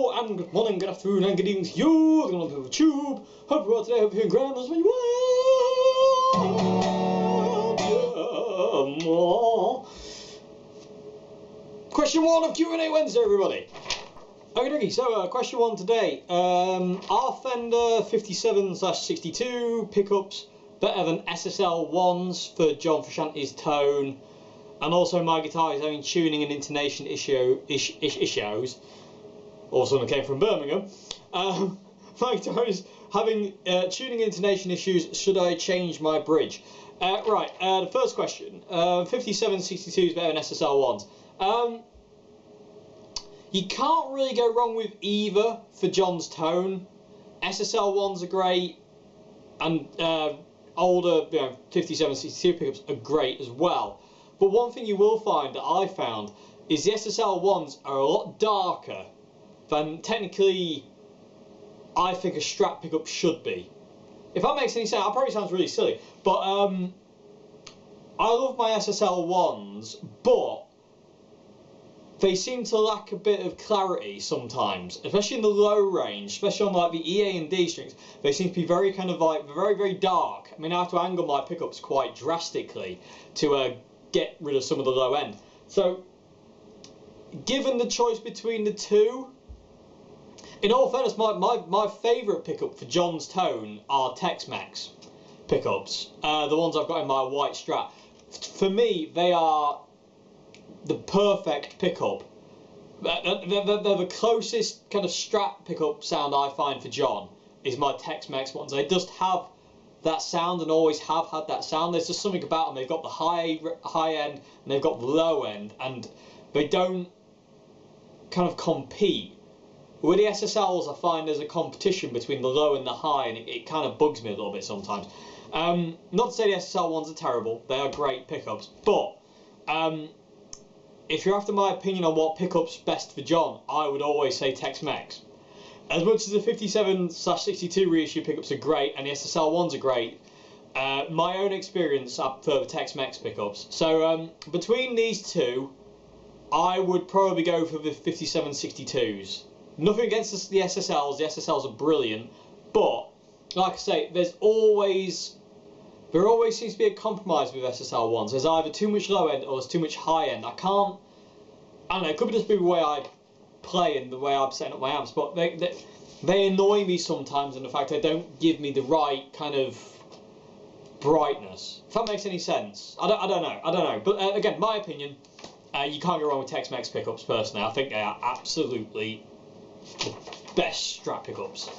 Hello and good morning, good afternoon and good evening to you. The one on YouTube. Hope you're well today, hope you're doing grand as well. Question 1 of Q&A Wednesday, everybody. Okay, so question 1 today. Are Fender 57/62 pickups better than SSL ones for John Frusciante's tone? And also my guitar is having tuning and intonation issues. Also that came from Birmingham. My guitar is having tuning and intonation issues. Should I change my bridge? Right, the first question. 57/62 is better than SSL ones. You can't really go wrong with either for John's tone. SSL ones are great, and older 57/62 pickups are great as well. But one thing you will find that I found is the SSL ones are a lot darker than technically I think a Strat pickup should be. If that makes any sense, that probably sounds really silly, but I love my SSL ones, but they seem to lack a bit of clarity sometimes, especially in the low range, especially on like the E, A and D strings. They seem to be very kind of like very dark. I mean, I have to angle my pickups quite drastically to get rid of some of the low end. So given the choice between the two, in all fairness, my favourite pickup for John's tone are Tex-Mex pickups, the ones I've got in my white Strat. For me, they are the perfect pickup. They're the closest kind of Strat pickup sound I find for John is my Tex-Mex ones. They just have that sound and always have had that sound. There's just something about them. They've got the high end and they've got the low end, and they don't kind of compete. With the SSLs, I find there's a competition between the low and the high, and it kind of bugs me a little bit sometimes. Not to say the SSL ones are terrible, they are great pickups, but if you're after my opinion on what pickups best for John, I would always say Tex-Mex. As much as the 57/62 reissue pickups are great and the SSL ones are great, my own experience I prefer the Tex-Mex pickups. So between these two, I would probably go for the 57/62s. Nothing against the SSLs. The SSLs are brilliant, but like I say, there always seems to be a compromise with SSL ones. There's either too much low end or there's too much high end. I don't know. It could just be the way I play and the way I'm setting up my amps, but they annoy me sometimes in the fact they don't give me the right kind of brightness. If that makes any sense. I don't know. But again, my opinion, you can't go wrong with Tex-Mex pickups. Personally, I think they are absolutely the best Strat pickups.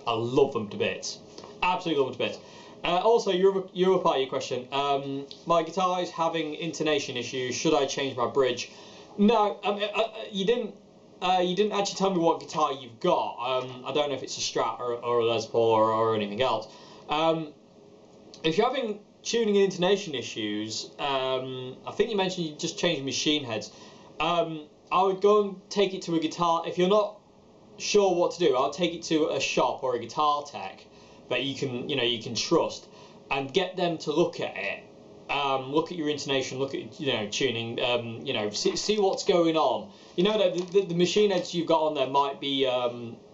I love them to bits. Absolutely love them to bits. Also, your other part of your question. My guitar is having intonation issues. Should I change my bridge? No, you didn't actually tell me what guitar you've got. I don't know if it's a Strat or a Les Paul or anything else. If you're having tuning and intonation issues, I think you mentioned you just changed machine heads. I would go and take it to a guitar. If you're not sure what to do, I'll take it to a shop or a guitar tech that you can trust, and get them to look at it, look at your intonation, look at tuning, see what's going on. The machine heads you've got on there might be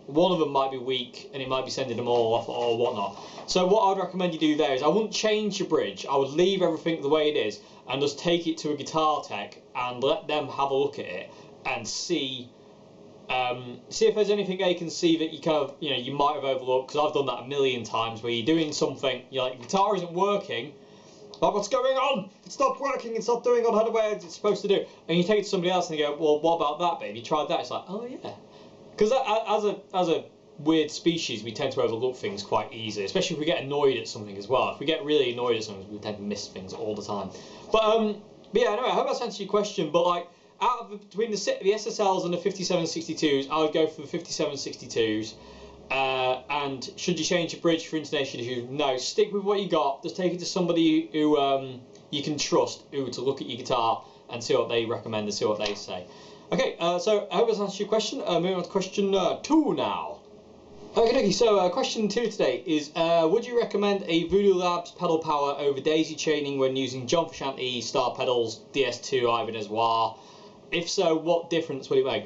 one of them might be weak and it might be sending them all off or whatnot. So what I'd recommend you do there is I wouldn't change your bridge. I would leave everything the way it is and just take it to a guitar tech and let them have a look at it and see if there's anything they can see that you kind of you might have overlooked, because I've done that a million times where you're doing something, you're like, guitar isn't working, like, what's going on? It's not working, it's not doing what it's supposed to do, and you take it to somebody else and you go, well, what about that, babe? You tried that? It's like, oh yeah, because as a weird species, we tend to overlook things quite easily, especially if we get annoyed at something as well. If we get really annoyed at something, we tend to miss things all the time. But yeah, anyway, I hope that's answered your question. But like, between the SSLs and the 57/62s, I would go for the 57/62s. And should you change your bridge for intonation issues? No, stick with what you got. Just take it to somebody who you can trust, to look at your guitar and see what they recommend and see what they say. Okay, so I hope that's answered your question. Moving on to question 2 now. Okay, so question 2 today is, would you recommend a Voodoo Labs Pedal Power over daisy chaining when using John Frusciante style pedals, DS2, Ivan Espoir? If so, what difference would it make?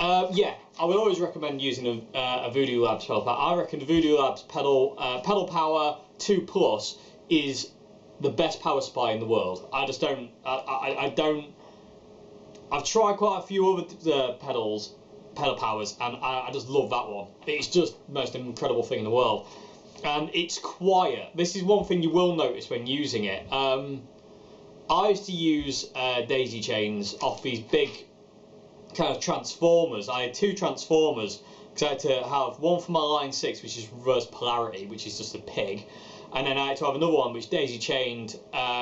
Yeah, I would always recommend using a Voodoo Labs pedal power. I reckon the Voodoo Labs pedal power 2 Plus is the best power supply in the world. I just don't. I don't. I've tried quite a few other pedal powers, and I just love that one. It's just the most incredible thing in the world, and it's quiet. This is one thing you will notice when using it. I used to use daisy chains off these big kind of transformers. I had 2 transformers because I had to have one for my line 6, which is reverse polarity, which is just a pig, and then I had to have another one which daisy chained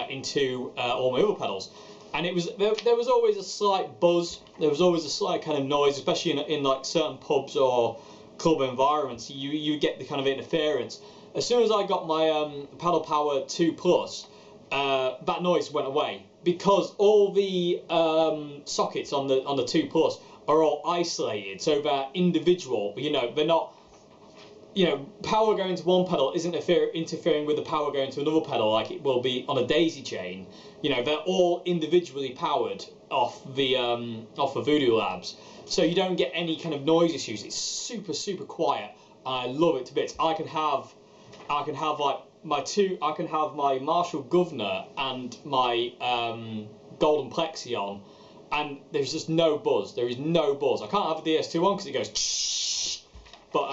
into all my other pedals. And it was there was always a slight buzz. There was always a slight kind of noise, especially in like certain pubs or club environments. You get the kind of interference. As soon as I got my pedal power 2 Plus, that noise went away, because all the sockets on the 2 Plus are all isolated, so they're individual. You know, they're not. You know, power going to one pedal isn't interfering with the power going to another pedal like it will be on a daisy chain. You know, they're all individually powered off the Voodoo Labs, so you don't get any kind of noise issues. It's super quiet. I love it to bits. I can have like I can have my Marshall Governor and my Golden Plexi on, and there's just no buzz. There is no buzz. I can't have the DS2 on because it goes shh, but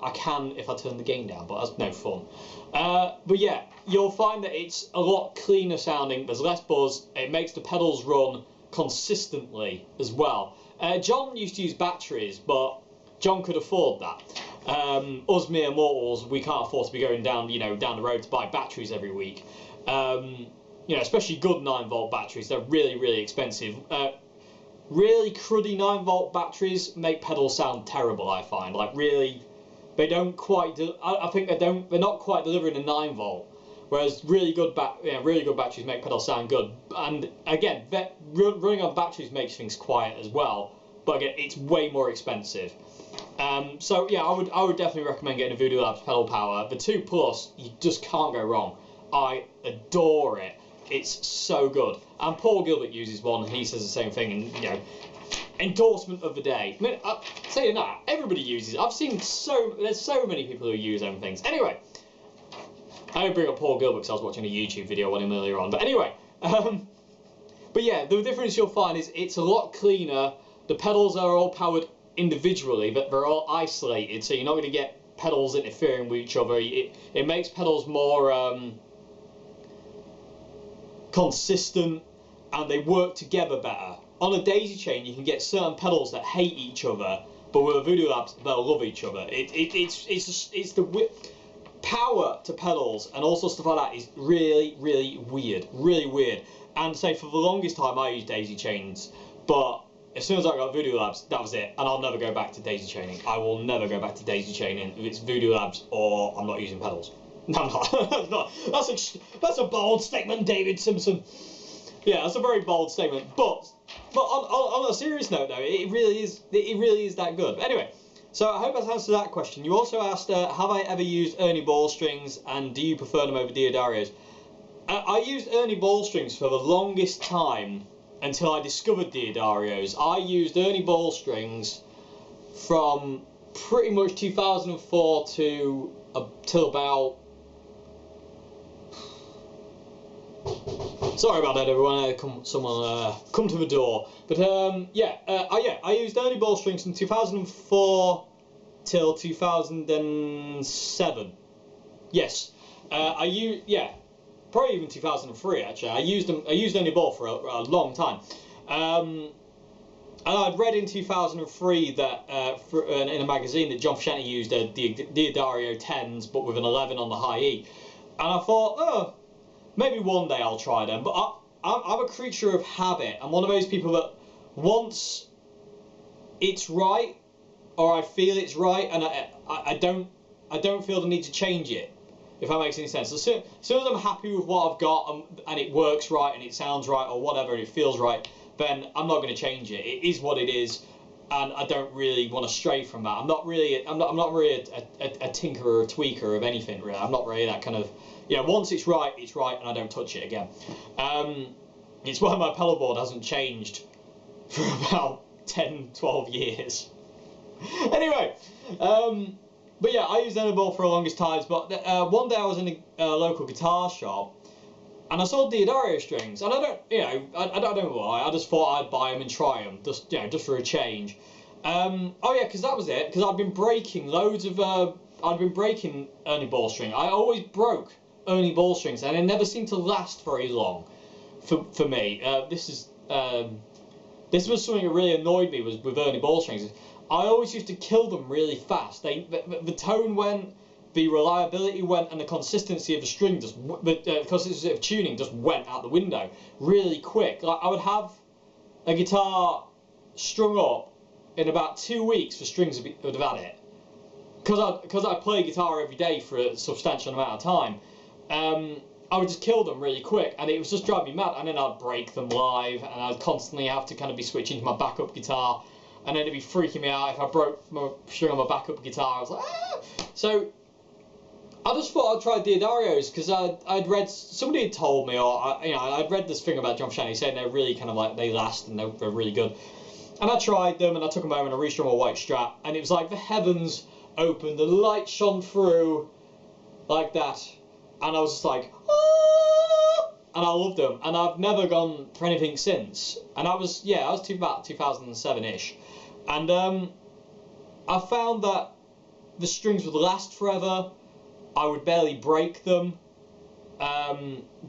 I can if I turn the gain down, but that's no fun. But yeah, you'll find that it's a lot cleaner sounding. There's less buzz. It makes the pedals run consistently as well. John used to use batteries, but John could afford that. Us mere mortals, we can't afford to be going down the road to buy batteries every week. You know, especially good 9-volt batteries. They're really expensive. Really cruddy 9-volt batteries make pedals sound terrible. I find, like, really, they don't quite. I think they're not quite delivering a 9-volt. Whereas really good batteries make pedals sound good. And again, running on batteries makes things quiet as well. But again, it's way more expensive. So yeah, I would definitely recommend getting a Voodoo Labs pedal power. The 2 Plus, you just can't go wrong. I adore it. It's so good. And Paul Gilbert uses one, and he says the same thing. And you know, endorsement of the day. I mean, saying that, everybody uses it. I've seen there's so many people who use them things. Anyway, I don't bring up Paul Gilbert because I was watching a YouTube video on him earlier on. But anyway, but yeah, the difference you'll find is it's a lot cleaner. The pedals are all powered individually, but they're all isolated, so you're not going to get pedals interfering with each other. It makes pedals more consistent, and they work together better. On a daisy chain, you can get certain pedals that hate each other, but with a Voodoo Labs, they'll love each other. It's the power to pedals and also stuff like that is really weird. And say for the longest time, I used daisy chains, but as soon as I got Voodoo Labs, that was it, and I'll never go back to daisy chaining. I will never go back to daisy chaining if it's Voodoo Labs or I'm not using pedals. No, I'm not. That's a bold statement, David Simpson. Yeah, that's a very bold statement. But on a serious note, though, it really is that good. But anyway, so I hope that's answered that question. You also asked, have I ever used Ernie ball strings, and do you prefer them over Diodarios? I used Ernie ball strings for the longest time until I discovered Diodarios. I used Ernie ball strings from pretty much 2004 till about. Sorry about that, everyone. Someone come to the door. But I used Ernie ball strings from 2004 till 2007. Yes, probably even 2003 actually. I used Ernie ball for a long time. And I'd read in 2003 that in a magazine that John Frusciante used the Diodario 10s, but with an 11 on the high E. And I thought, oh, maybe one day I'll try them. But I'm a creature of habit. I'm one of those people that once it's right, or I feel it's right, and I don't feel the need to change it, if that makes any sense. As soon as I'm happy with what I've got and it works right and it sounds right or whatever and it feels right, then I'm not going to change it. It is what it is, and I don't really want to stray from that. I'm not really a tinkerer or a tweaker of anything, really. I'm not really that kind of. Yeah, once it's right, and I don't touch it again. It's why my pedal board hasn't changed for about 10, 12 years. Anyway, but yeah, I used Ernie ball for the longest times. But one day I was in a local guitar shop, and I saw Diodario strings, and I don't, I don't know why. I just thought I'd buy them and try them, just just for a change. Oh yeah, because that was it. Because I'd been breaking loads of, I'd been breaking Ernie ball string. I always broke Ernie ball strings, and they never seemed to last very long. For me, this was something that really annoyed me with Ernie ball strings. I always used to kill them really fast. The tone went, the reliability went, and the consistency of the string just, the consistency of tuning just went out the window really quick. Like I would have a guitar strung up in about 2 weeks for strings would have had it. Because I play guitar every day for a substantial amount of time. I would just kill them really quick, and it was just driving me mad. And then I'd break them live, and I'd constantly have to kind of be switching to my backup guitar, and then it'd be freaking me out if I broke my string on my backup guitar. I was like, ah! So I just thought I'd try Diodarios because I'd read, somebody had told me, or I'd read this thing about John Frusciante saying they're really kind of like, they last and they're really good. And I tried them, and I took them home and I restrung a white Strat, and it was like the heavens opened, the light shone through like that. And I was just like, ah! And I loved them, and I've never gone for anything since. And I was about 2007-ish, and I found that the strings would last forever. I would barely break them.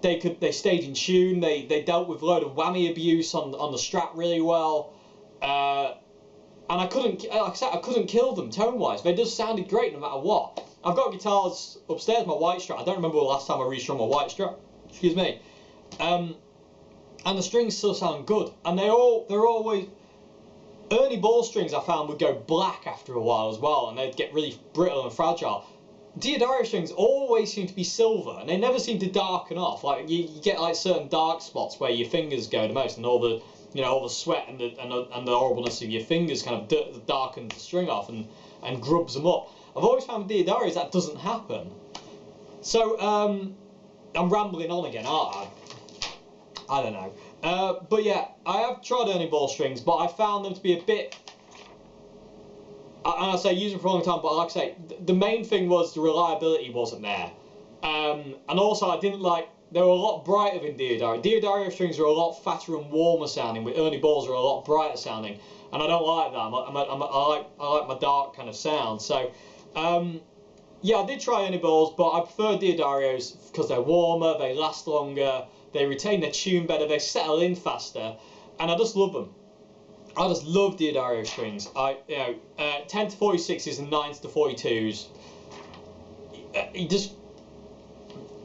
They stayed in tune. They dealt with a load of whammy abuse on the Strat really well, and I couldn't, like I said, I couldn't kill them tone-wise. They just sounded great no matter what. I've got guitars upstairs, my white Strat. I don't remember the last time I restrung my white Strat. Excuse me. And the strings still sound good. And they're always... Ernie ball strings I found would go black after a while as well, and they'd get really brittle and fragile. Diodario strings always seem to be silver, and they never seem to darken off. Like you get like certain dark spots where your fingers go the most, and all the all the sweat and the horribleness of your fingers kind of darkens the string off and grubs them up. I've always found with Diodarios that doesn't happen. So I'm rambling on again, aren't I? I don't know. But yeah, I have tried Ernie ball strings, but I found them to be a bit. And I say use them for a long time, but like I say, the main thing was the reliability wasn't there. And also I didn't like, they were a lot brighter than Diodario. Diodario strings are a lot fatter and warmer sounding, with Ernie balls are a lot brighter sounding. And I don't like that, I like my dark kind of sound. So, yeah, I did try Ernie balls, but I prefer Diodarios because they're warmer, they last longer, they retain their tune better, they settle in faster, and I just love them. I just love Diodario strings. 10 to 46s and 9s to 42s.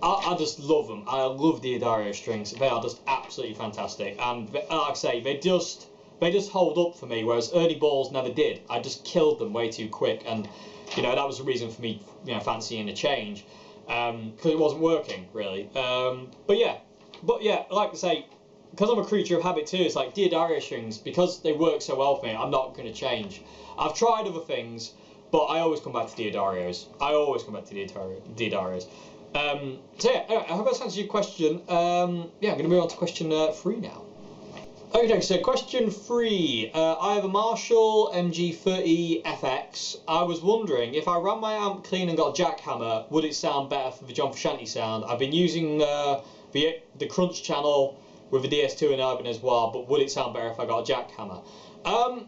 I just love them. I love Diodario strings. They are just absolutely fantastic. And like I say, they just hold up for me, whereas Ernie balls never did. I just killed them way too quick, and that was the reason for me, fancying a change, because it wasn't working really. But yeah, like I say, because I'm a creature of habit too, it's like Diodario strings, because they work so well for me, I'm not going to change. I've tried other things, but I always come back to Diodarios. Diodarios. So yeah, anyway, I hope that's answered your question. Yeah, I'm going to move on to question 3 now. Okay, so question 3. I have a Marshall MG30FX. I was wondering, if I ran my amp clean and got a jackhammer, would it sound better for the John Frusciante sound? I've been using the crunch channel with the DS2 and Urban as well, but would it sound better if I got a jackhammer? I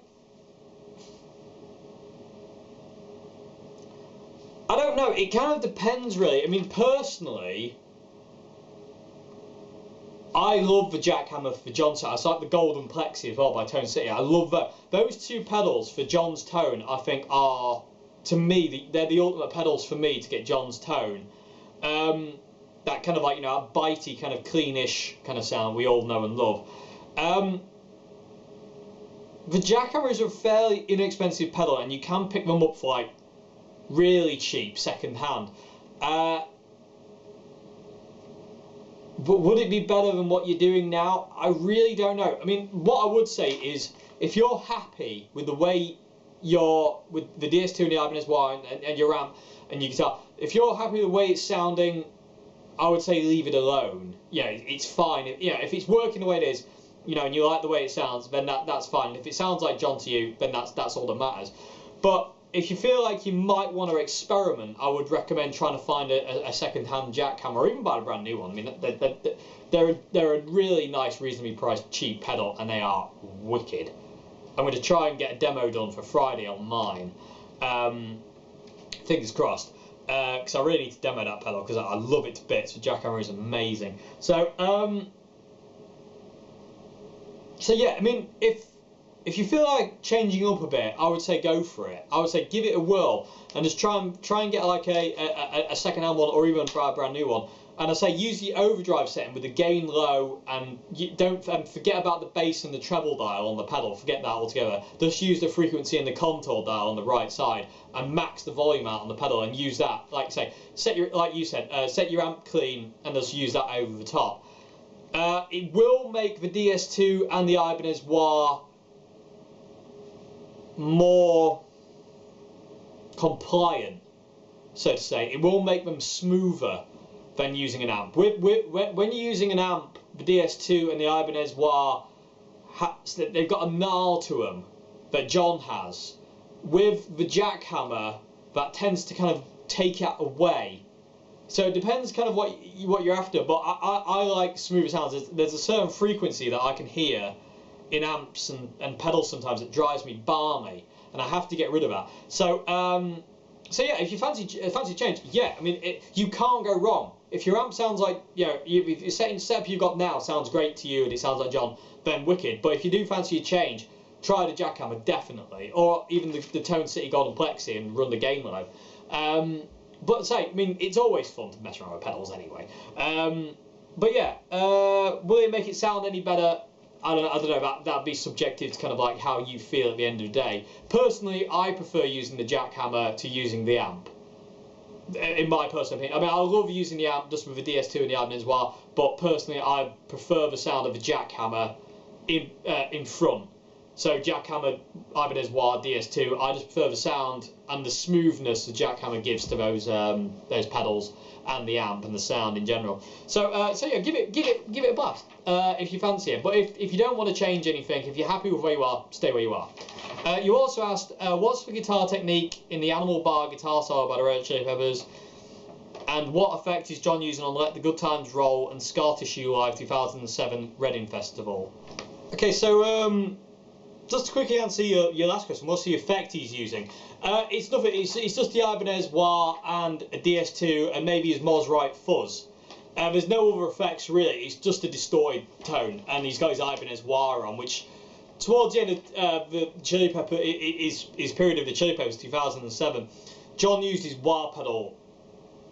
don't know, it kind of depends really. I mean, personally, I love the jackhammer for John's sound. It's like the Golden Plexi as well by Tone City. I love that. Those two pedals for John's tone, I think, are, to me, they're the ultimate pedals for me to get John's tone. That kind of like, a bitey, kind of cleanish kind of sound we all know and love. The Jackhammer is a fairly inexpensive pedal, and you can pick them up for like really cheap second hand. But would it be better than what you're doing now? I really don't know. I mean, what I would say is, if you're happy with the way with the DS2 and the Ibanez Y and your amp and your guitar, if you're happy with the way it's sounding, I would say leave it alone. Yeah, it's fine. If it's working the way it is, and you like the way it sounds, then that's fine. If it sounds like John to you, then that's all that matters. But if you feel like you might want to experiment, I would recommend trying to find a second-hand Jackhammer, or even buy a brand new one. I mean, they're a really nice, reasonably priced, cheap pedal, and they are wicked. I'm going to try and get a demo done for Friday on mine. Fingers crossed, because I really need to demo that pedal because I love it to bits. The Jackhammer is amazing. So yeah, I mean, if you feel like changing up a bit, I would say go for it. I would say give it a whirl and just try and get like a second-hand one, or even try a brand new one. And I say use the overdrive setting with the gain low, and you don't forget about the bass and the treble dial on the pedal. Forget that altogether. Just use the frequency and the contour dial on the right side, and max the volume out on the pedal, and use that. Like I say, set your set your amp clean, and just use that over the top. It will make the DS2 and the Ibanez Wah more compliant, so to say. It will make them smoother than using an amp. When you're using an amp, the DS2 and the Ibanez Wah, they've got a gnarl to them that John has. With the Jackhammer, that tends to kind of take it away. So it depends kind of what you're after, but I like smoother sounds. There's a certain frequency that I can hear in amps and pedals sometimes that drives me balmy, and I have to get rid of that. So so yeah, if you fancy change, yeah, I mean, you can't go wrong. If your amp sounds like, you know, if your setup you've got now sounds great to you and it sounds like John, then wicked. But if you do fancy a change, try the Jackhammer, definitely, or even the Tone City Golden Plexi, and run the gain low. But say, I mean, it's always fun to mess around with pedals anyway. But yeah, will it make it sound any better? I don't know. That'd be subjective to kind of like how you feel at the end of the day. Personally, I prefer using the Jackhammer to using the amp. In my personal opinion, I mean, I love using the amp just with the DS2 and the Ibanez Wah, but personally, I prefer the sound of the Jackhammer in front. So Jackhammer, Ibanez Wah, DS2, I just prefer the sound and the smoothness the Jackhammer gives to those pedals and the amp and the sound in general. So yeah, give it a blast if you fancy it. But if you don't want to change anything, if you're happy with where you are, stay where you are. You also asked, what's the guitar technique in the Animal Bar guitar solo by the Red Hot Chili Peppers, and what effect is John using on Let the Good Times Roll and Scar Tissue Live 2007 Reading Festival? Okay, so just to quickly answer your last question, what's the effect he's using? It's nothing. It's just the Ibanez Wah and a DS2 and maybe his Mosrite fuzz. There's no other effects really. It's just a distorted tone, and he's got his Ibanez Wah on, which towards the end of the Chili Pepper, his period of the Chili Peppers, 2007, John used his wah pedal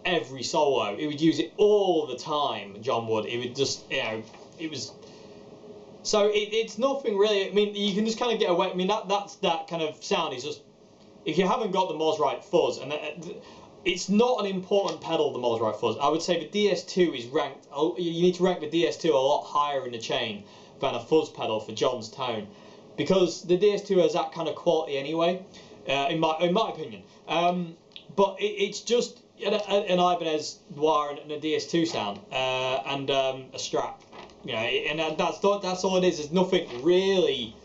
every solo. He would use it all the time. John would. He would just, you know, it was. So it's nothing really. I mean, you can just kind of get away. I mean, that's that kind of sound is just, if you haven't got the Mosrite fuzz, and it's not an important pedal, the Mosrite fuzz. I would say the DS2 is ranked. You need to rank the DS2 a lot higher in the chain than a fuzz pedal for John's tone, because the DS2 has that kind of quality anyway, in my opinion. But it's just an Ibanez Wah and a DS2 sound, and a Strat. You know, and that's all it is. There's nothing really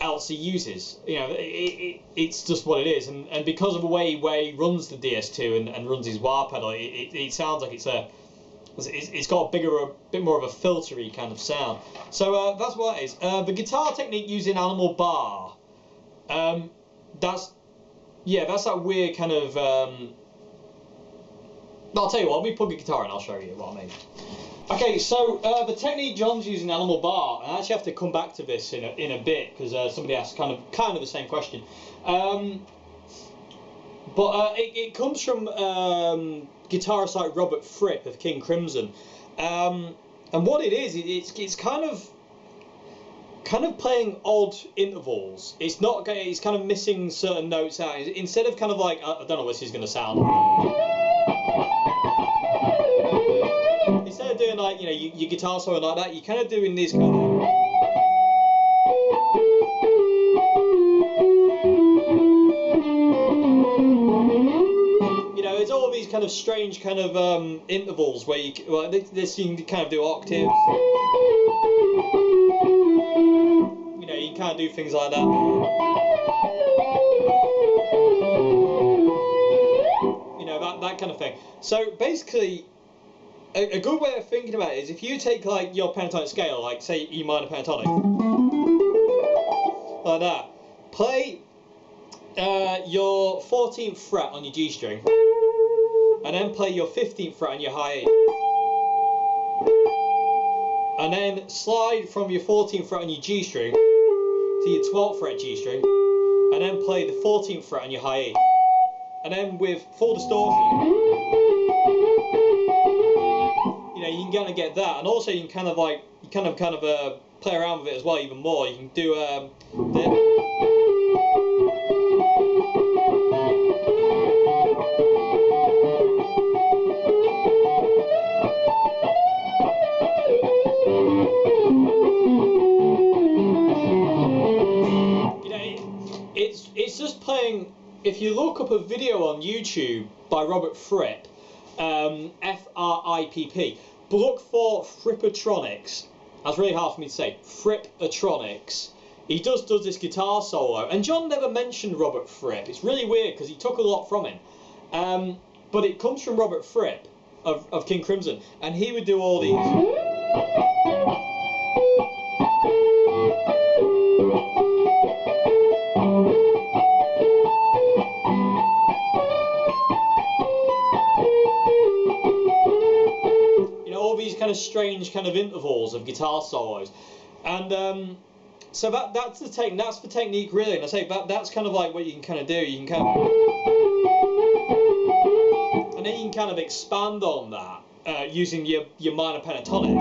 else he uses. You know, it's just what it is. And because of the way he runs the DS2 and runs his wah pedal, it sounds like it's got a bit more of a filtery kind of sound. So that's what it is. The guitar technique using Animal Bar. That's that weird kind of. I'll tell you what. Let me plug a guitar and I'll show you what I mean. Okay, so the technique John's using Animal Bar, and I actually have to come back to this in a bit because somebody asked kind of the same question. But it comes from guitarist like Robert Fripp of King Crimson, and what it is, it's kind of playing odd intervals. It's not. It's kind of missing certain notes out. Instead of kind of like, I don't know what this is going to sound. Instead of doing like, you know, your guitar solo like that, you're kind of doing this kind of. You know, there's all these kind of strange kind of intervals where you can kind of do octaves. You know, you can kind of do things like that. that kind of thing. So basically, a good way of thinking about it is if you take like your pentatonic scale, like say E minor pentatonic, like that, play your 14th fret on your G string, and then play your 15th fret on your high E, and then slide from your 14th fret on your G string to your 12th fret G string, and then play the 14th fret on your high E, and then with full distortion, you know, you can kind of get that, and also you can kind of like play around with it as well even more. You can do it's just playing. If you look up a video on YouTube by Robert Fripp, F-R-I-P-P, but look for Frippatronics. That's really hard for me to say. Frippatronics. He does this guitar solo, and John never mentioned Robert Fripp. It's really weird because he took a lot from him, but it comes from Robert Fripp of King Crimson, and he would do all these. Kind of strange kind of intervals of guitar solos, and so that's the technique really. And I say that's kind of like what you can kind of do. You can kind of, and then you can kind of expand on that using your minor pentatonic.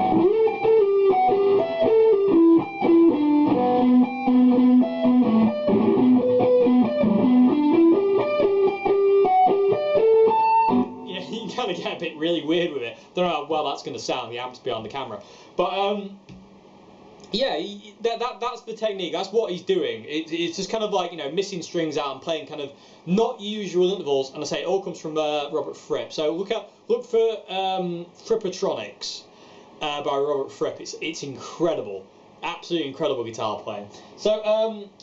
Kind of get a bit really weird with it. Don't know how well that's going to sound. The amp's behind the camera, but yeah, that's the technique. That's what he's doing. It's just kind of like, you know, missing strings out and playing kind of not usual intervals. And I say it all comes from Robert Fripp. So look for Frippatronics by Robert Fripp. It's incredible. Absolutely incredible guitar playing. So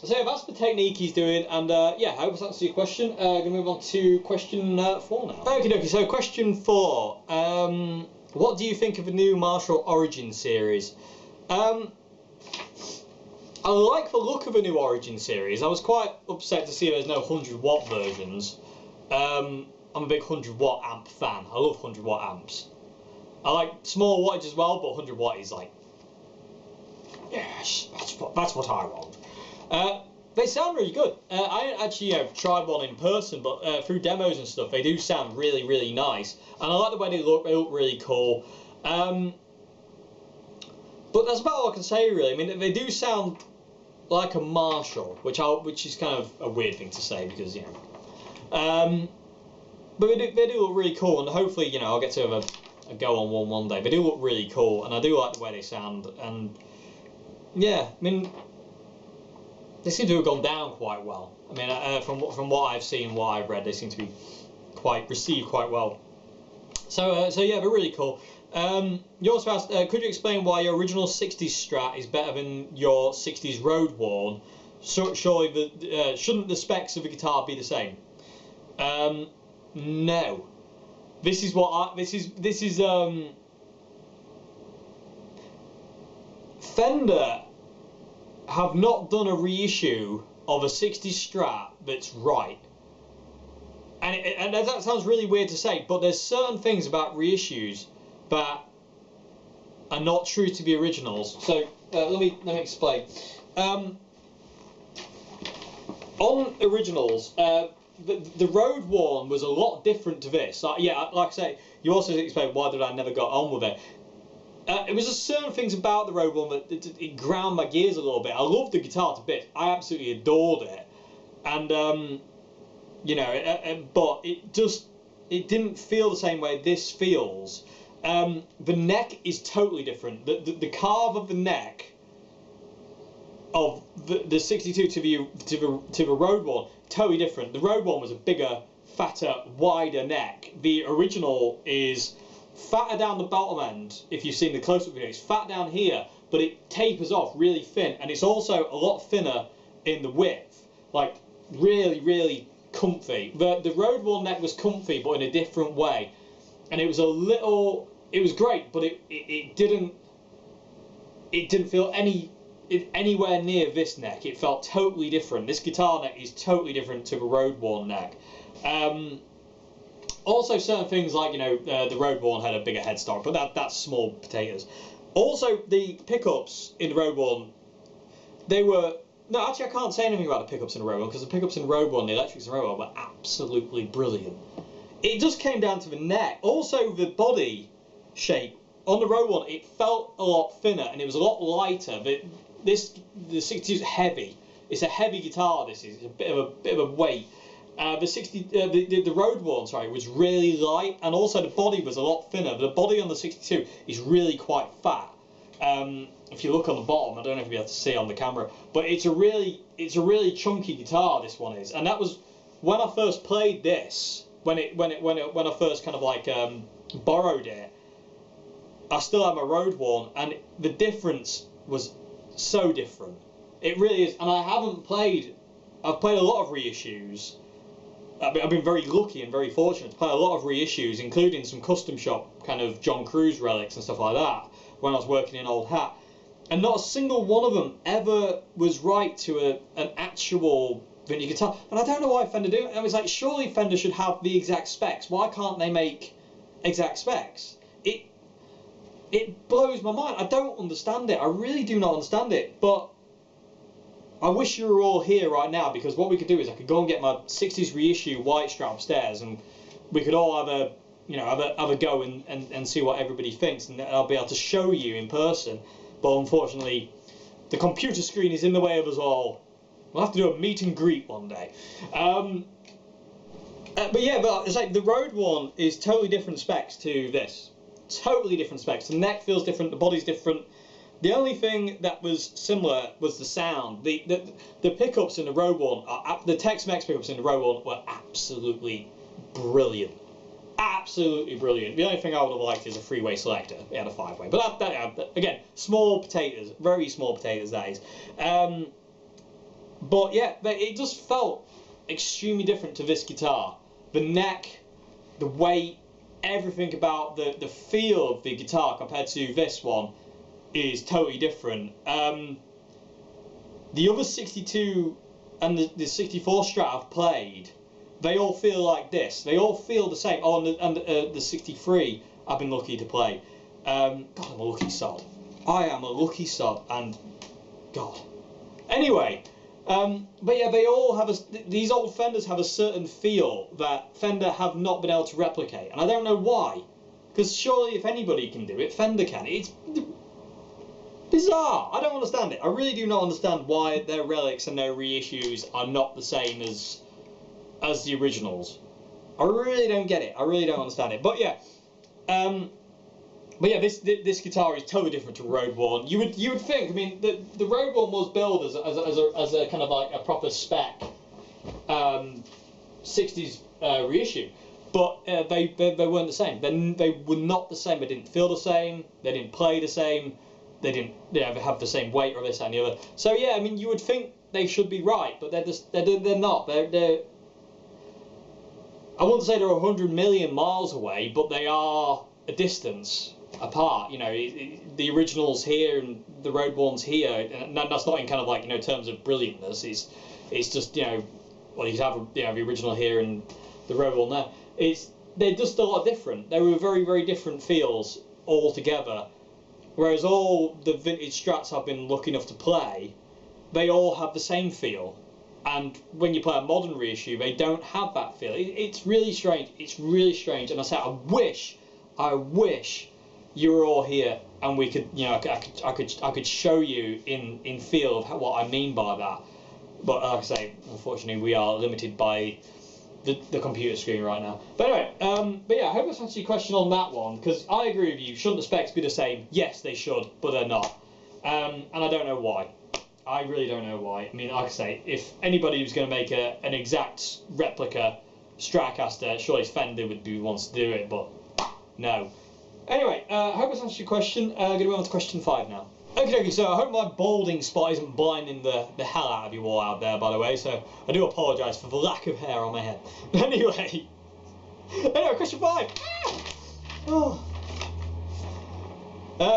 yeah, that's the technique he's doing, and yeah, I hope that's answered your question. Gonna move on to question 4 now. Okay, so question 4. What do you think of the new Marshall Origin series? I like the look of a new Origin series. I was quite upset to see there's no 100-watt versions. I'm a big 100-watt amp fan. I love 100-watt amps. I like small wattage as well, but 100-watt is like, yes, that's what I want. They sound really good. I actually tried one in person, but through demos and stuff, they do sound really, really nice. And I like the way they look. They look really cool. But that's about all I can say, really. I mean, they do sound like a Marshall, which is kind of a weird thing to say because, you know. But they do look really cool, and hopefully, you know, I'll get to have a go on one day. They do look really cool, and I do like the way they sound. And yeah, I mean, they seem to have gone down quite well. I mean, from what I've seen, what I've read, they seem to be received quite well. So yeah, they're really cool. You also asked, could you explain why your original 60s Strat is better than your 60s Road Worn? Surely shouldn't the specs of the guitar be the same? No. This is Fender have not done a reissue of a 60s Strat that's right. And that sounds really weird to say, but there's certain things about reissues that are not true to the originals. So let me explain. On originals, the Road Worn was a lot different to this. Like I say, you also explained why did I never got on with it. It was just certain things about the Road Worn that it ground my gears a little bit. I loved the guitar to bits. I absolutely adored it, and you know, but it didn't feel the same way this feels. The neck is totally different. The carve of the neck of the 62 to the Road Worn, totally different. The Road Worn was a bigger, fatter, wider neck. The original is fatter down the bottom end. If you've seen the close-up video, it's fat down here, but it tapers off really thin, and it's also a lot thinner in the width. Like really, really comfy. The road worn neck was comfy, but in a different way, and it was a little. It was great, but it didn't feel anywhere near this neck. It felt totally different. This guitar neck is totally different to the road worn neck. Also, certain things like, you know, the road worn had a bigger headstock, but that's small potatoes. Also, the pickups in the road worn, they were. No, actually, I can't say anything about the pickups in the road worn, because the pickups in the road worn, the electrics in the road worn, were absolutely brilliant. It just came down to the neck. Also, the body shape on the road worn, it felt a lot thinner and it was a lot lighter. The 62 is heavy. It's a heavy guitar. This is a bit of a weight. The road worn, sorry, was really light, and also the body was a lot thinner. The body on the 62 is really quite fat. If you look on the bottom, I don't know if you'll be able to see on the camera, but it's a really chunky guitar. This one is, and that was when I first played this. When I first kind of like borrowed it, I still had my road worn, and the difference was so different. It really is, and I've played a lot of reissues. I've been very lucky and very fortunate to play a lot of reissues, including some custom shop kind of John Cruise relics and stuff like that when I was working in Old Hat, and not a single one of them ever was right to an actual vintage guitar. And I don't know why Fender do it. I was like, surely Fender should have the exact specs. Why can't they make exact specs? It blows my mind. I don't understand it. I really do not understand it. But I wish you were all here right now, because what we could do is I could go and get my 60s reissue white strap upstairs, and we could all have a go and see what everybody thinks, and I'll be able to show you in person. But unfortunately, the computer screen is in the way of us all. We'll have to do a meet and greet one day. But it's like the road worn is totally different specs to this. Totally different specs. The neck feels different. The body's different. The only thing that was similar was the sound. The pickups in the road worn, the Tex-Mex pickups in the road worn were absolutely brilliant. Absolutely brilliant. The only thing I would have liked is a three-way selector. It had a five-way. But that again, small potatoes. Very small potatoes, that is. But yeah, it just felt extremely different to this guitar. The neck, the weight, everything about the feel of the guitar compared to this one is totally different. The other 62 and the 64 Strat I've played, they all feel like this. They all feel the same. Oh, and the 63 I've been lucky to play. God, I'm a lucky sod. I am a lucky sod, and God. Anyway. But yeah, they all have these old Fenders have a certain feel that Fender have not been able to replicate, and I don't know why. Because surely if anybody can do it, Fender can. It's bizarre. I don't understand it. I really do not understand why their relics and their reissues are not the same as the originals. I really don't get it. I really don't understand it. But yeah, this guitar is totally different to road worn. You would think. I mean, the road worn was billed as a kind of like a proper spec 60s reissue, but they weren't the same. They were not the same. They didn't feel the same. They didn't play the same. They didn't have the same weight or this and the other. So yeah, I mean, you would think they should be right, but they're not. They're I wouldn't say they're 100 million miles away, but they are a distance apart. You know, the original's here and the road worn's here, and that's not in kind of like, you know, terms of brilliantness. It's just, you know, well, you have the original here and the road worn there. They're just a lot different. They were very, very different feels altogether. Whereas all the vintage Strats I've been lucky enough to play, they all have the same feel. And when you play a modern reissue, they don't have that feel. It's really strange. It's really strange. And I say, I wish you were all here and we could, you know, I could show you in feel of what I mean by that. But like I say, unfortunately, we are limited by the computer screen right now. But anyway, but yeah, I hope that's answered your question on that one, because I agree with you. Shouldn't the specs be the same? Yes, they should, but they're not. And I don't know why. I really don't know why. I mean, like I say, if anybody was going to make an exact replica Stratocaster, surely Fender would be wants to do it, but no. Anyway, I hope that's answered your question. Going to move on to question 5 now. Okay, so I hope my balding spot isn't blinding the hell out of you all out there, by the way, so I do apologise for the lack of hair on my head. Anyway, question 5! Oh.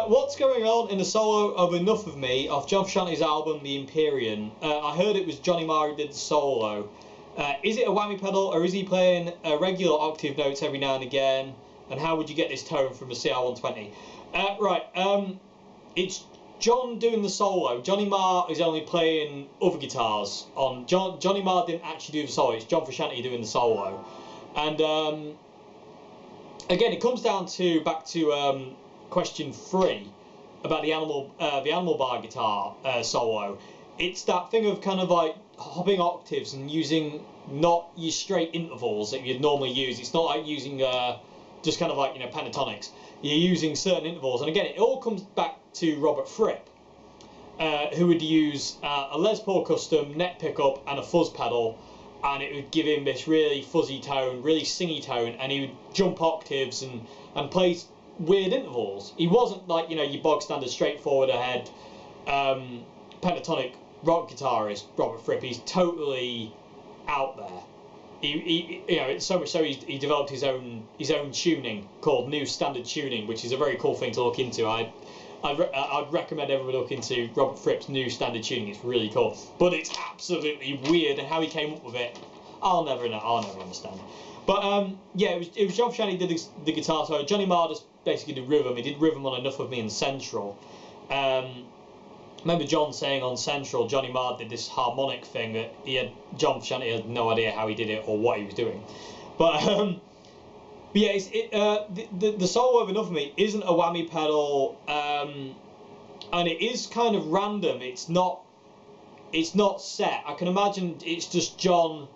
What's going on in the solo of Enough of Me off John Frusciante's album, The Empyrean? I heard it was Johnny Marr who did the solo. Is it a whammy pedal, or is he playing regular octave notes every now and again? And how would you get this tone from the CR120? It's John doing the solo. Johnny Marr is only playing other guitars on. Johnny Marr didn't actually do the solo. It's John Frusciante doing the solo. And again, it comes down to back to question 3 about the animal bar guitar solo. It's that thing of kind of like hopping octaves and using not your straight intervals that you'd normally use. It's not like using just kind of like, you know, pentatonics. You're using certain intervals, and again, it all comes back to Robert Fripp, who would use a Les Paul Custom, neck pickup, and a fuzz pedal, and it would give him this really fuzzy tone, really singy tone, and he would jump octaves and play weird intervals. He wasn't like, you know, your bog standard straightforward ahead pentatonic rock guitarist Robert Fripp. He's totally out there. He you know, it's so much so he developed his own tuning called New Standard Tuning, which is a very cool thing to look into. I'd recommend everyone look into Robert Fripp's New Standard Tuning. It's really cool, but it's absolutely weird, and how he came up with it, I'll never understand. But yeah, it was John Frusciante did the guitar solo. Johnny Marr just basically did rhythm. He did rhythm on Enough of Me and Central. Remember John saying on Central, Johnny Marr did this harmonic thing that John Frusciante had no idea how he did it or what he was doing. But yeah, the solo of Enough of Me isn't a whammy pedal, and it is kind of random. It's not set. I can imagine it's just John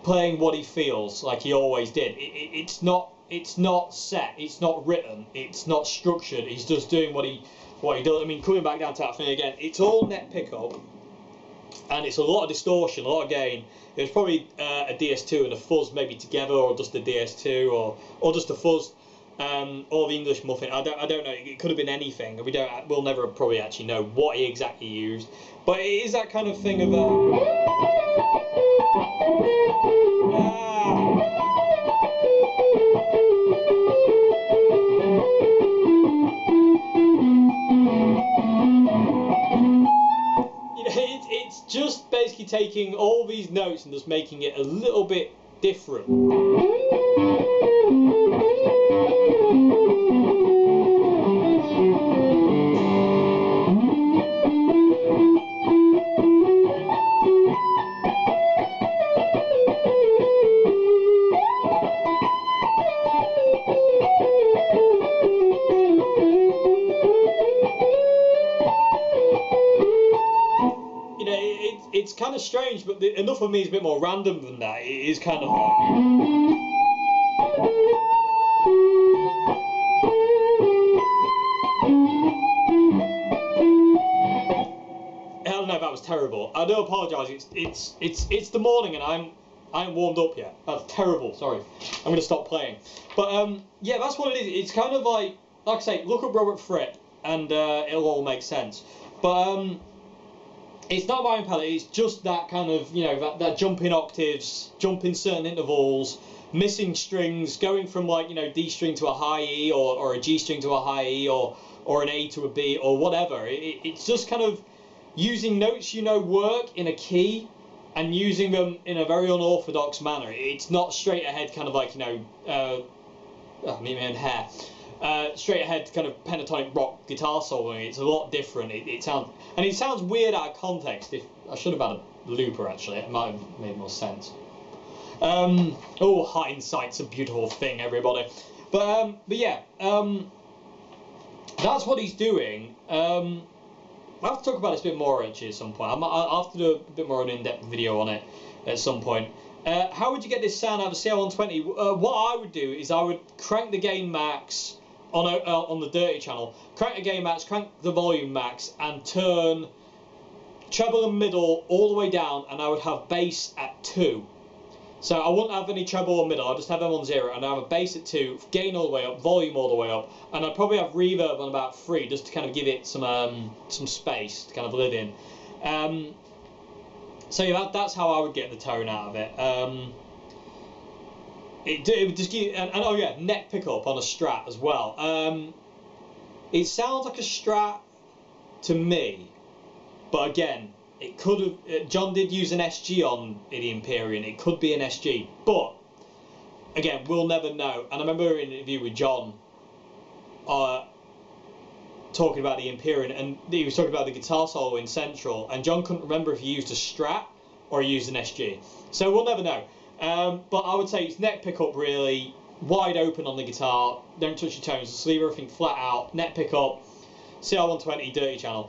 playing what he feels like he always did. It's not set. It's not written. It's not structured. He's just doing what he does. I mean, coming back down to that thing again, it's all neck pickup, and it's a lot of distortion, a lot of gain. It was probably a DS2 and a fuzz maybe together, or just a DS2, or just a fuzz, or the English muffin. I don't know. It could have been anything. We'll never probably actually know what he exactly used. But it is that kind of thing of it's just basically taking all these notes and just making it a little bit different. It's kind of strange, but Enough of Me is a bit more random than that. It is kind of like... I don't know if that was terrible. I do apologise. It's the morning and I ain't warmed up yet. That's terrible. Sorry. I'm going to stop playing. But yeah, that's what it is. It's kind of like I say, look up Robert Fripp and it'll all make sense. But it's not whammy pedal, it's just that kind of, you know, that jumping octaves, jumping certain intervals, missing strings, going from, like, you know, D string to a high E, or a G string to a high E, or an A to a B, or whatever. It's just kind of using notes you know work in a key, and using them in a very unorthodox manner. It's not straight ahead kind of like, you know, me and hair. Straight ahead kind of pentatonic rock guitar soloing. It's a lot different. It sounds weird out of context. If I should have had a looper, actually, it might have made more sense. Oh, hindsight's a beautiful thing, everybody. But yeah, that's what he's doing. I'll have to talk about this a bit more actually at some point. I'll have to do a bit more of an in-depth video on it at some point. How would you get this sound out of a CR120? What I would do is I would crank the gain max on the dirty channel, crank the gain max, crank the volume max, and turn treble and middle all the way down, and I would have bass at 2. So I wouldn't have any treble or middle, I'll just have them on 0, and I have a bass at 2, gain all the way up, volume all the way up, and I'd probably have reverb on about 3, just to kind of give it some space to kind of live in. So yeah, that's how I would get the tone out of it. It would just give, and oh yeah, neck pickup on a Strat as well. It sounds like a Strat to me, but again, it could have. John did use an SG on the Empyrean. It could be an SG, but again, we'll never know. And I remember in an interview with John, talking about the Empyrean, and he was talking about the guitar solo in Central, and John couldn't remember if he used a Strat or he used an SG. So we'll never know. But I would say it's neck pickup really, wide open on the guitar, don't touch your tones, just leave everything flat out, neck pickup, CR120 dirty channel,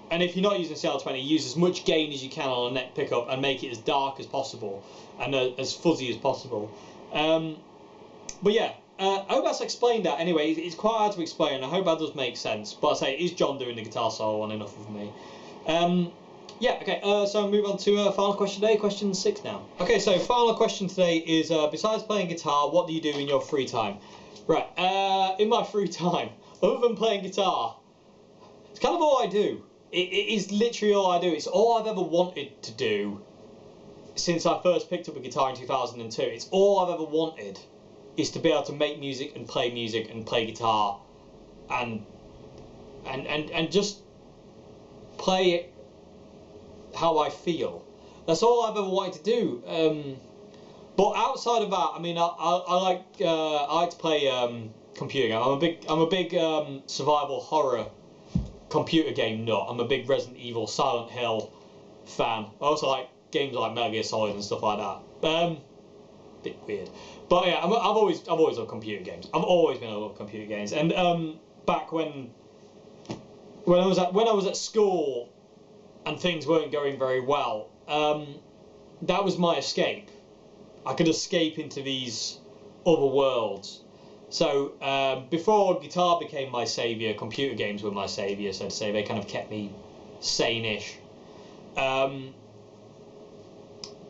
and if you're not using CR20, use as much gain as you can on a neck pickup and make it as dark as possible and as fuzzy as possible. But yeah, I hope that's explained that. Anyway, it's quite hard to explain. I hope that does make sense. But I say, is John doing the guitar solo on enough of me? Yeah, okay, so I'll move on to final question today, question 6 now. Okay, so final question today is, besides playing guitar, what do you do in your free time? Right, in my free time, other than playing guitar, it's kind of all I do. It is literally all I do. It's all I've ever wanted to do since I first picked up a guitar in 2002. It's all I've ever wanted, is to be able to make music and play guitar and just play it how I feel. That's all I've ever wanted to do. But outside of that, I mean, I like to play computer games. I'm a big survival horror computer game nut. I'm a big Resident Evil, Silent Hill fan. I also like games like Metal Gear Solid and stuff like that. Bit weird, but yeah, I've always loved computer games. I've always been a lot of computer games, and back when I was at school and things weren't going very well, that was my escape. I could escape into these other worlds. So before guitar became my saviour, computer games were my saviour, so to say. They kind of kept me sane-ish.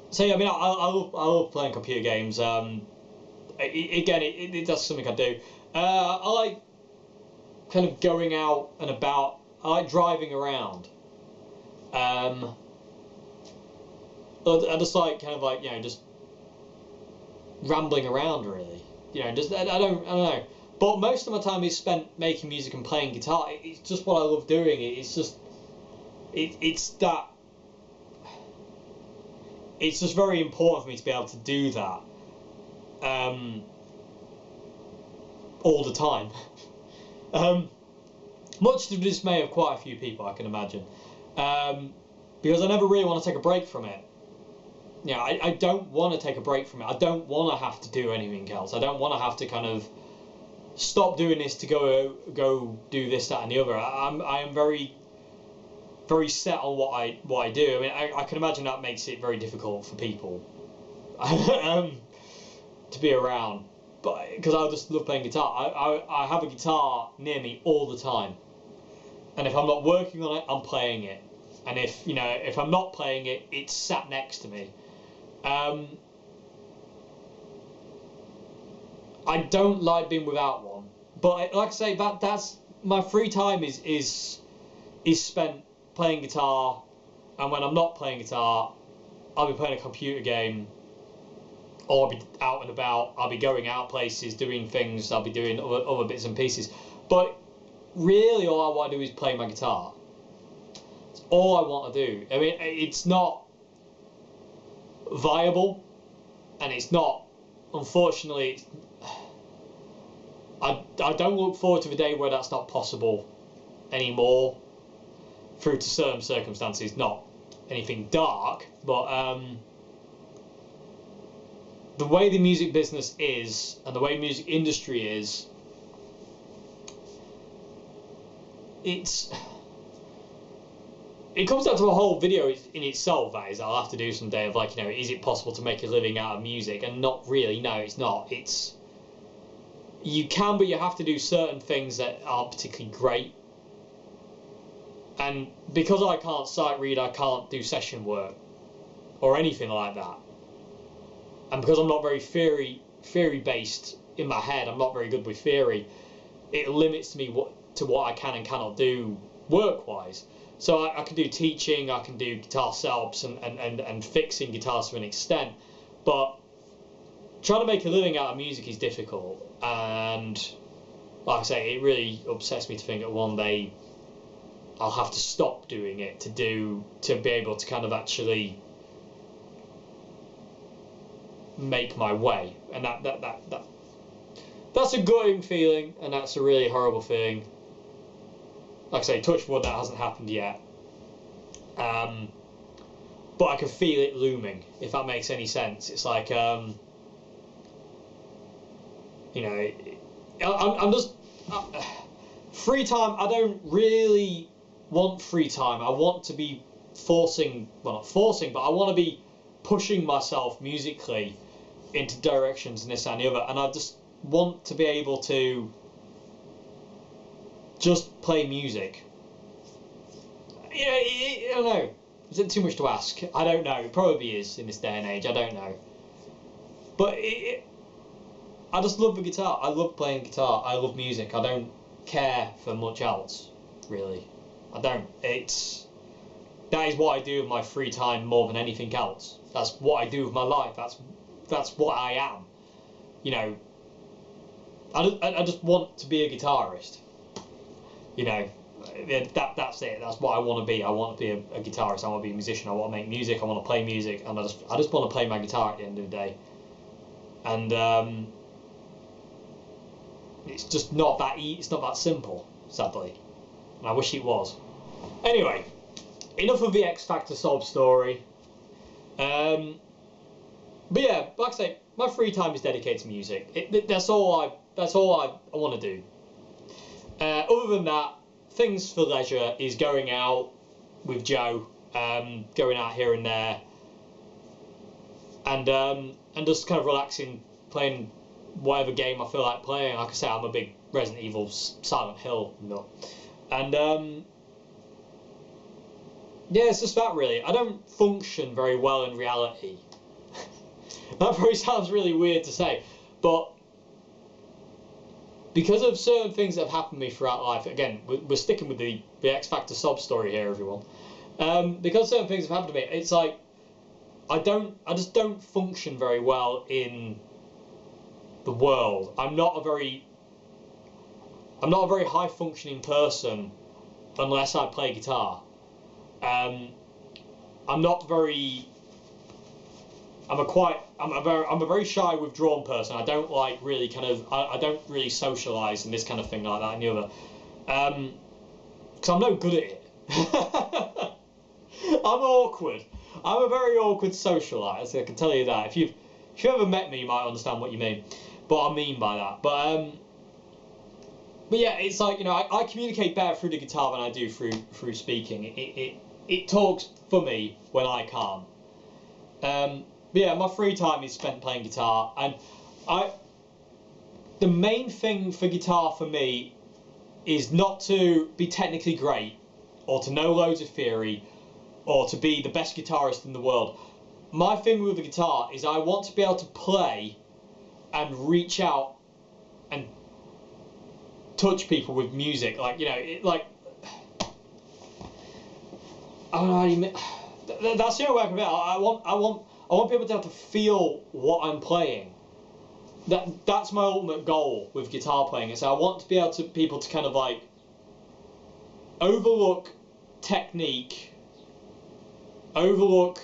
So yeah, I mean, I love playing computer games. Again, that's something I do. I like kind of going out and about. I like driving around. I just like kind of like, you know, just rambling around really. You know, just I don't know. But most of my time is spent making music and playing guitar. It's just what I love doing. It's just it's just very important for me to be able to do that all the time. Much to the dismay of quite a few people, I can imagine, because I never really want to take a break from it. You know, I don't want to take a break from it. I don't want to have to do anything else. I don't want to have to kind of stop doing this to go do this, that, and the other. I am very set on what I do. I mean, I can imagine that makes it very difficult for people to be around, but because I just love playing guitar. I have a guitar near me all the time, and if I'm not working on it, I'm playing it, and if I'm not playing it, it's sat next to me. I don't like being without one, but like I say, that's my free time is spent playing guitar, and when I'm not playing guitar, I'll be playing a computer game, or I'll be out and about. I'll be going out places, doing things. I'll be doing other bits and pieces. But really, all I want to do is play my guitar. It's all I want to do. I mean, it's not viable, and it's not. Unfortunately, I don't look forward to the day where that's not possible anymore. Through to certain circumstances, not anything dark, but the way the music business is and the way the music industry is, it comes down to a whole video in itself. That is, I'll have to do someday, of like, you know, is it possible to make a living out of music? And not really. No, it's not. You can, but you have to do certain things that aren't particularly great. And because I can't sight read, I can't do session work or anything like that. and because I'm not very theory based in my head, I'm not very good with theory. It limits me to what I can and cannot do work wise. So I can do teaching, I can do guitar setups and fixing guitars to an extent, but trying to make a living out of music is difficult, and like I say, it really upsets me to think that one day I'll have to stop doing it to be able to kind of actually make my way, and that's a gutting feeling, and that's a really horrible thing. Like I say, touch wood, that hasn't happened yet. But I can feel it looming, if that makes any sense. It's like, you know, I'm just... free time, I don't really want free time. I want to be forcing, well, not forcing, but I want to be pushing myself musically into directions and this and the other, and I just want to be able to just play music. Yeah, I don't know. Is it too much to ask? I don't know. It probably is in this day and age. I don't know. But I just love the guitar. I love playing guitar. I love music. I don't care for much else, really. I don't. That is what I do with my free time more than anything else. That's what I do with my life. That's what I am. You know, I just want to be a guitarist. You know, that's it. That's what I want to be. I want to be a guitarist. I want to be a musician. I want to make music. I want to play music, and I just want to play my guitar at the end of the day. And it's just not that it's not that simple, sadly. And I wish it was. Anyway, enough of the X Factor sob story. But yeah, like I say, my free time is dedicated to music. That's all I want to do. Other than that, things for leisure is going out with Joe, going out here and there, and just kind of relaxing, playing whatever game I feel like playing. Like I say, I'm a big Resident Evil Silent Hill nut, and yeah, it's just that really. I don't function very well in reality. That probably sounds really weird to say, but because of certain things that have happened to me throughout life, again, we're sticking with the X Factor sob story here, everyone. Because certain things have happened to me, it's like I just don't function very well in the world. I'm not a very high functioning person unless I play guitar. I'm a very shy, withdrawn person. I don't like really I don't really socialise and this kind of thing like that and the other. Because I'm no good at it. I'm awkward. I'm a very awkward socialite, I can tell you that. If you've ever met me, you might understand what you mean. What I mean by that. But yeah, it's like, you know, I communicate better through the guitar than I do through speaking. It talks for me when I can't. But yeah, my free time is spent playing guitar, and the main thing for guitar for me is not to be technically great, or to know loads of theory, or to be the best guitarist in the world. My thing with the guitar is I want to be able to play and reach out and touch people with music, like, you know, I don't know how you mean. That's the only way I can feel. I want people to have to feel what I'm playing. That's my ultimate goal with guitar playing. Is I want to be able to people to kind of like overlook technique, overlook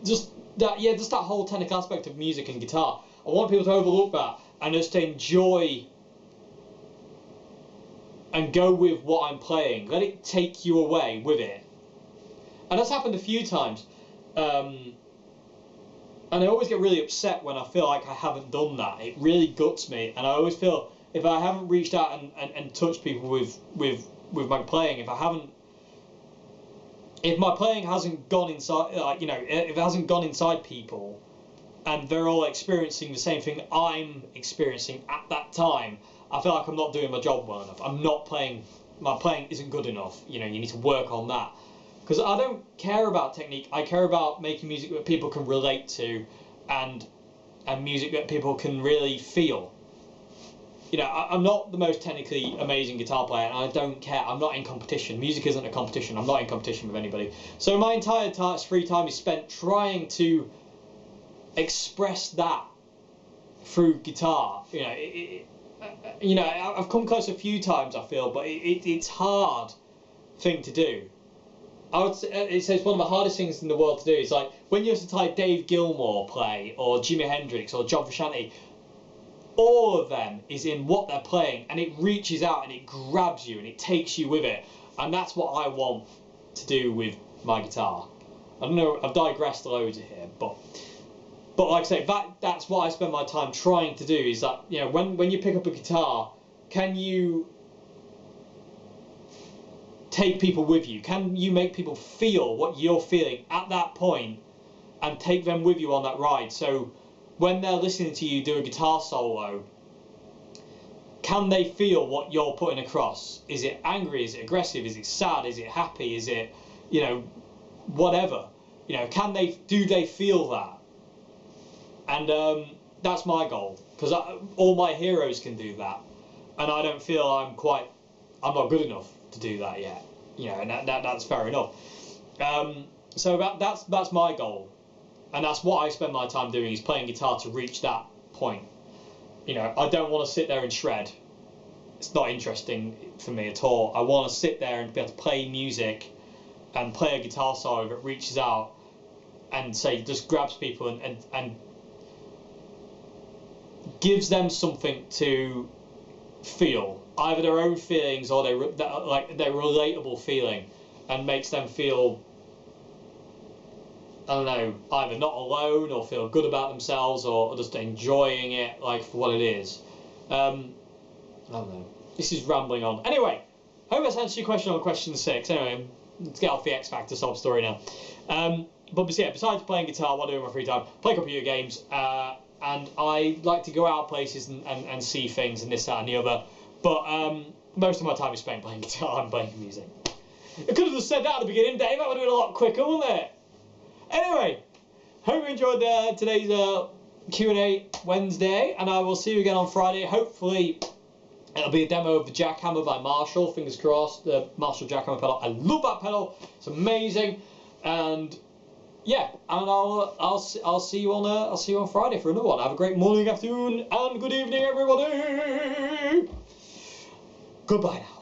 just that whole technical aspect of music and guitar. I want people to overlook that and just to enjoy and go with what I'm playing. Let it take you away with it. And that's happened a few times. And I always get really upset when I feel like I haven't done that. It really guts me. And I always feel if I haven't reached out and touched people with my playing, if my playing hasn't gone inside, like, you know, if it hasn't gone inside people and they're all experiencing the same thing I'm experiencing at that time, I feel like I'm not doing my job well enough. I'm not playing, my playing isn't good enough. You know, you need to work on that. Because I don't care about technique. I care about making music that people can relate to, and music that people can really feel. You know, I'm not the most technically amazing guitar player, and I don't care. I'm not in competition. Music isn't a competition. I'm not in competition with anybody. So my entire free time is spent trying to express that through guitar. You know, I've come close a few times, I feel, but it's hard thing to do. I would say it's one of the hardest things in the world to do. It's like when you have to type Dave Gilmour play, or Jimi Hendrix, or John Frusciante. All of them is in what they're playing, and it reaches out and it grabs you and it takes you with it, and that's what I want to do with my guitar. I don't know, I've digressed loads here, but like I say, that's what I spend my time trying to do. Is that, you know, when you pick up a guitar, can you take people with you? Can you make people feel what you're feeling at that point and take them with you on that ride? So when they're listening to you do a guitar solo, can they feel what you're putting across? Is it angry? Is it aggressive? Is it sad? Is it happy? Is it, you know, whatever? You know, do they feel that? And that's my goal, because all my heroes can do that, and I don't feel I'm not good enough to do that yet. You know, and that's fair enough. So that's my goal. And that's what I spend my time doing, is playing guitar to reach that point. You know, I don't want to sit there and shred. It's not interesting for me at all. I want to sit there and be able to play music and play a guitar solo that reaches out and just grabs people and gives them something to feel, either their own feelings or their relatable feeling, and makes them feel, I don't know, either not alone or feel good about themselves or just enjoying it like for what it is. I don't know. This is rambling on. Anyway, hope that's answered your question on question 6. Anyway, let's get off the X Factor sob story now. But yeah, besides playing guitar, what I do in my free time, play computer games, and I like to go out places and see things and this, that and the other. But most of my time is spent playing guitar and playing music. I could have just said that at the beginning, Dave. That would have been a lot quicker, wouldn't it? Anyway, hope you enjoyed today's Q&A Wednesday, and I will see you again on Friday. Hopefully it'll be a demo of the Jackhammer by Marshall, fingers crossed, the Marshall Jackhammer pedal. I love that pedal, it's amazing. And yeah, and I'll see you on Friday for another one. Have a great morning, afternoon, and good evening, everybody. Goodbye now.